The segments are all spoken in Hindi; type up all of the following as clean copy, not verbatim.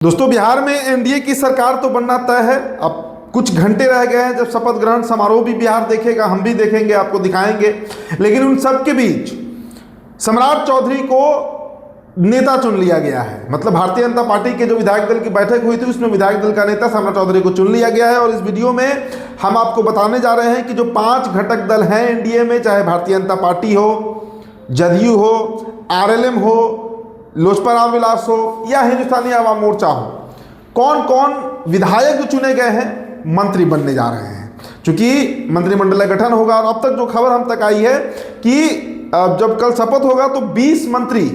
दोस्तों, बिहार में एनडीए की सरकार तो बनना तय है। अब कुछ घंटे रह गए हैं जब शपथ ग्रहण समारोह भी बिहार देखेगा, हम भी देखेंगे, आपको दिखाएंगे। लेकिन उन सब के बीच सम्राट चौधरी को नेता चुन लिया गया है। मतलब भारतीय जनता पार्टी के जो विधायक दल की बैठक हुई थी उसमें विधायक दल का नेता सम्राट चौधरी को चुन लिया गया है। और इस वीडियो में हम आपको बताने जा रहे हैं कि जो 5 घटक दल हैं एनडीए में, चाहे भारतीय जनता पार्टी हो, जदयू हो, आरएलएम हो, लोजपा रामविलास हो या हिंदुस्तानी आवाम मोर्चा हो, कौन कौन विधायक जो चुने गए हैं मंत्री बनने जा रहे हैं। क्योंकि मंत्रिमंडल का गठन होगा और अब तक जो खबर हम तक आई है कि जब कल शपथ होगा तो 20 मंत्री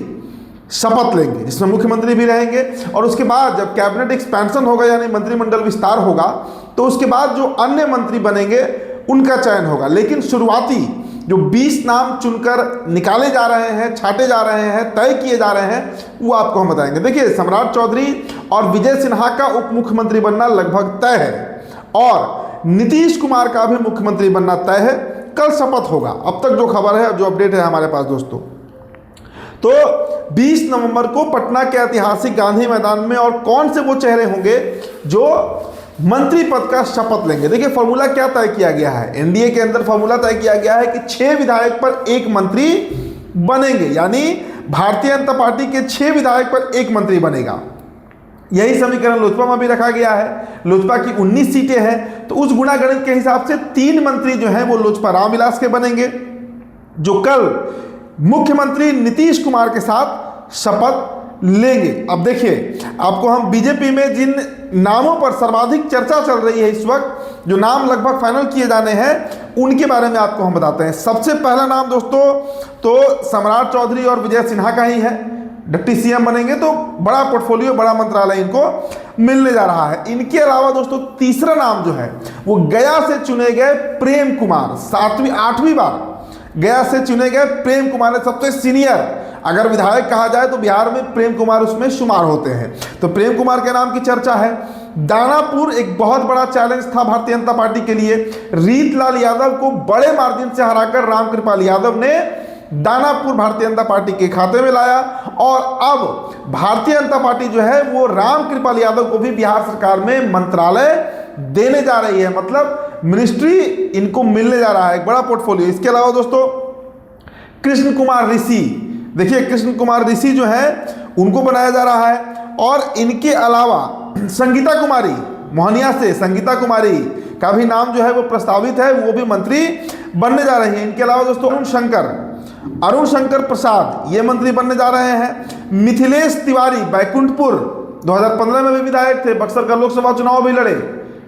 शपथ लेंगे, जिसमें मुख्यमंत्री भी रहेंगे। और उसके बाद जब कैबिनेट एक्सपेंशन होगा यानी मंत्रिमंडल विस्तार होगा तो उसके बाद जो अन्य मंत्री बनेंगे उनका चयन होगा। लेकिन शुरुआती जो 20 नाम चुनकर निकाले जा रहे हैं, छाटे जा रहे हैं, तय किए जा रहे हैं, वो आपको हम बताएंगे। देखिए, सम्राट चौधरी और विजय सिन्हा का उप मुख्यमंत्री बनना लगभग तय है और नीतीश कुमार का भी मुख्यमंत्री बनना तय है। कल शपथ होगा, अब तक जो खबर है, जो अपडेट है हमारे पास दोस्तों। तो 20 नवंबर को पटना के ऐतिहासिक गांधी मैदान में और कौन से वो चेहरे होंगे जो मंत्री पद का शपथ लेंगे। देखिए, फॉर्मूला क्या तय किया गया है एनडीए के अंदर। फॉर्मूला तय किया गया है कि 6 विधायक पर 1 मंत्री बनेंगे, यानी भारतीय जनता पार्टी के 6 विधायक पर 1 मंत्री बनेगा। यही समीकरण लोजपा में भी रखा गया है। लोजपा की 19 सीटें हैं तो उस गुणा गणित के हिसाब से 3 मंत्री जो हैं वो लोजपा रामविलास के बनेंगे, जो कल मुख्यमंत्री नीतीश कुमार के साथ शपथ लेंगे। अब देखिए, आपको हम बीजेपी में जिन नामों पर सर्वाधिक चर्चा चल रही है इस वक्त, जो नाम लगभग फाइनल किए जाने हैं, उनके बारे में आपको हम बताते हैं। सबसे पहला नाम दोस्तों तो सम्राट चौधरी और विजय सिन्हा का ही है। डिप्टी सीएम बनेंगे तो बड़ा पोर्टफोलियो, बड़ा मंत्रालय इनको मिलने जा रहा है। इनके अलावा दोस्तों तीसरा नाम जो है वो गया से चुने गए प्रेम कुमार, 8वीं बार गया से चुने गए प्रेम कुमार ने सबसे सीनियर अगर विधायक कहा जाए तो बिहार में प्रेम कुमार उसमें शुमार होते हैं। तो प्रेम कुमार के नाम की चर्चा है। दानापुर एक बहुत बड़ा चैलेंज था भारतीय जनता पार्टी के लिए। रीतलाल यादव को बड़े मार्जिन से हराकर रामकृपाल यादव ने दानापुर भारतीय जनता पार्टी के खाते में लाया और अब भारतीय जनता पार्टी जो है वो रामकृपाल यादव को भी बिहार सरकार में मंत्रालय देने जा रही है। मतलब मिनिस्ट्री इनको मिलने जा रहा है, एक बड़ा पोर्टफोलियो। इसके अलावा दोस्तों कृष्ण कुमार ऋषि, देखिए कृष्ण कुमार ऋषि जो है उनको बनाया जा रहा है। और इनके अलावा संगीता कुमारी मोहनिया से, संगीता कुमारी का भी नाम जो है वो प्रस्तावित है, वो भी मंत्री बनने जा रही है। इनके अलावा दोस्तों अरुण शंकर प्रसाद ये मंत्री बनने जा रहे हैं। मिथिलेश तिवारी बैकुंठपुर 2015 में भी विधायक थे, बक्सर का लोकसभा चुनाव भी लड़े,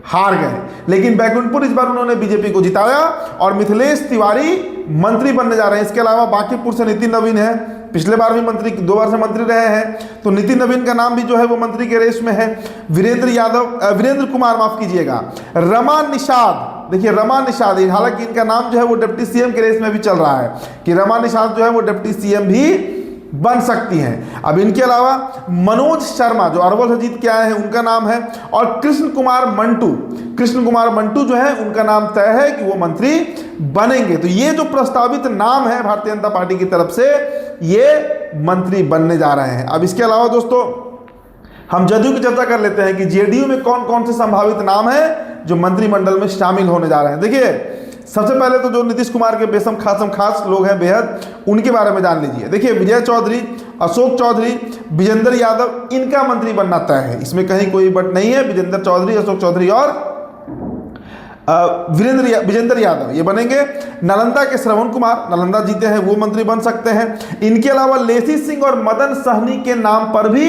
हार गए, लेकिन बैकुंठपुर इस बार उन्होंने बीजेपी को जिताया और मिथिलेश तिवारी मंत्री बनने जा रहे हैं। इसके अलावा बांकीपुर से नितिन नवीन है, पिछले बार भी मंत्री, 2 बार से मंत्री रहे हैं, तो नितिन नवीन का नाम भी जो है वो मंत्री के रेस में है। वीरेंद्र कुमार, माफ कीजिएगा, रमा निषाद, देखिए रमा निषाद, हालांकि इनका नाम जो है वो डिप्टी सीएम के रेस में भी चल रहा है कि रमा निषाद जो है वो डिप्टी सीएम भी बन सकती हैं। अब इनके अलावा मनोज शर्मा जो अरवल से जीत के आए हैं उनका नाम है। और कृष्ण कुमार मंटू जो है उनका नाम तय है कि वो मंत्री बनेंगे। तो ये जो प्रस्तावित नाम है भारतीय जनता पार्टी की तरफ से, ये मंत्री बनने जा रहे हैं। अब इसके अलावा दोस्तों हम जदयू की चर्चा कर लेते हैं कि जेडीयू में कौन कौन से संभावित नाम है जो मंत्रिमंडल में शामिल होने जा रहे हैं। देखिए, सबसे पहले तो जो नीतीश कुमार के बेसम खास लोग हैं बेहद, उनके बारे में जान लीजिए। देखिए, विजय चौधरी, अशोक चौधरी, विजेंद्र यादव, इनका मंत्री बनना तय है, इसमें कहीं कोई बट नहीं है। विजेंद्र चौधरी, अशोक चौधरी और विजेंद्र यादव ये बनेंगे। नालंदा के श्रवण कुमार, नालंदा जीते हैं, वो मंत्री बन सकते हैं। इनके अलावा लेसी सिंह और मदन सहनी के नाम पर भी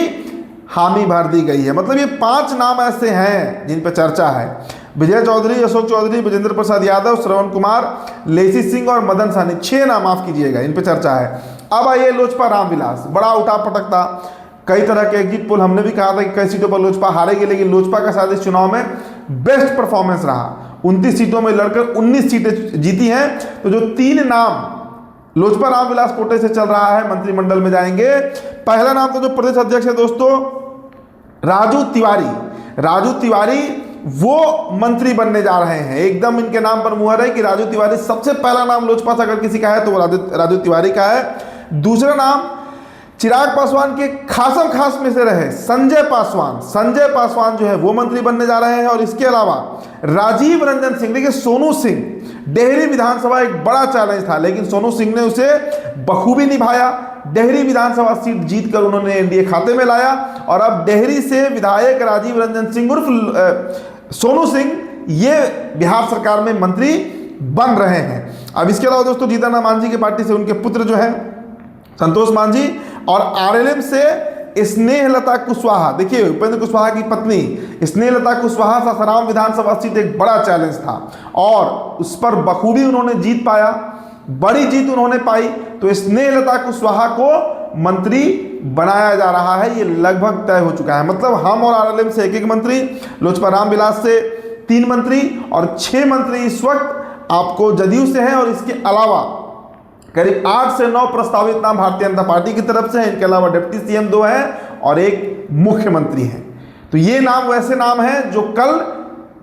हामी भर दी गई है। मतलब ये 5 नाम ऐसे हैं जिन पर चर्चा है। विजय चौधरी, अशोक चौधरी, विजेंद्र प्रसाद यादव, श्रवण कुमार, लेसी सिंह और मदन सहनी, 6 नाम, माफ कीजिएगा, इन पर चर्चा है। अब आइए लोजपा रामविलास, बड़ा उठा पटक था, कई तरह के एग्जिट पोल, हमने भी कहा था कि कई सीटों पर लोजपा हारेगी, लेकिन लोजपा का शायद इस चुनाव में बेस्ट परफॉर्मेंस रहा। 29 सीटों में लड़कर 19 सीटें जीती हैं। तो जो 3 नाम लोजपा रामविलास कोटे से चल रहा है मंत्रिमंडल में जाएंगे। पहला नाम तो जो प्रदेश अध्यक्ष है दोस्तों राजू तिवारी वो मंत्री बनने जा रहे हैं। एकदम इनके नाम पर मुहर है कि राजू तिवारी, सबसे पहला नाम लोजपा से अगर किसी का है तो वो राजू तिवारी का है। दूसरा नाम चिराग पासवान के खासम खास में से रहे संजय पासवान जो है वो मंत्री बनने जा रहे हैं। और इसके अलावा राजीव रंजन सिंह, देखिए सोनू सिंह, डेहरी विधानसभा एक बड़ा चैलेंज था, लेकिन सोनू सिंह ने उसे बखूबी निभाया। डेहरी विधानसभा सीट जीतकर उन्होंने एनडीए खाते में लाया और अब डेहरी से विधायक राजीव रंजन सिंह उर्फ सोनू सिंह ये बिहार सरकार में मंत्री बन रहे हैं। अब इसके अलावा दोस्तों जीतन राम मांझी की पार्टी से उनके पुत्र जो है संतोष मांझी और आरएलएम से स्नेहलता कुशवाहा, देखिए उपेंद्र कुशवाहा की पत्नी स्नेहलता कुशवाहा सासाराम विधानसभा सीट एक बड़ा चैलेंज था और उस पर बखूबी उन्होंने जीत पाया, बड़ी जीत उन्होंने पाई। तो स्नेहलता कुशवाहा को मंत्री बनाया जा रहा है, ये लगभग तय हो चुका है। मतलब हम और आरएलएम से 1-1 मंत्री, लोजपा रामविलास से 3 मंत्री और 6 मंत्री इस वक्त आपको जदयू से हैं और इसके अलावा करीब 8 से 9 प्रस्तावित नाम भारतीय जनता पार्टी की तरफ से हैं। इनके अलावा डिप्टी सीएम 2 हैं और 1 मुख्यमंत्री हैं। तो ये नाम वैसे नाम हैं जो कल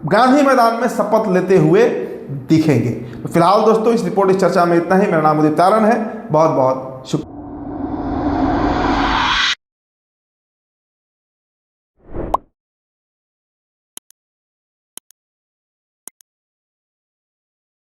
गांधी मैदान में शपथ लेते हुए दिखेंगे। तो फिलहाल दोस्तों इस रिपोर्ट, इस चर्चा में इतना ही। मेरा नाम उदित तारण है। बहुत बहुत शुक्रिया।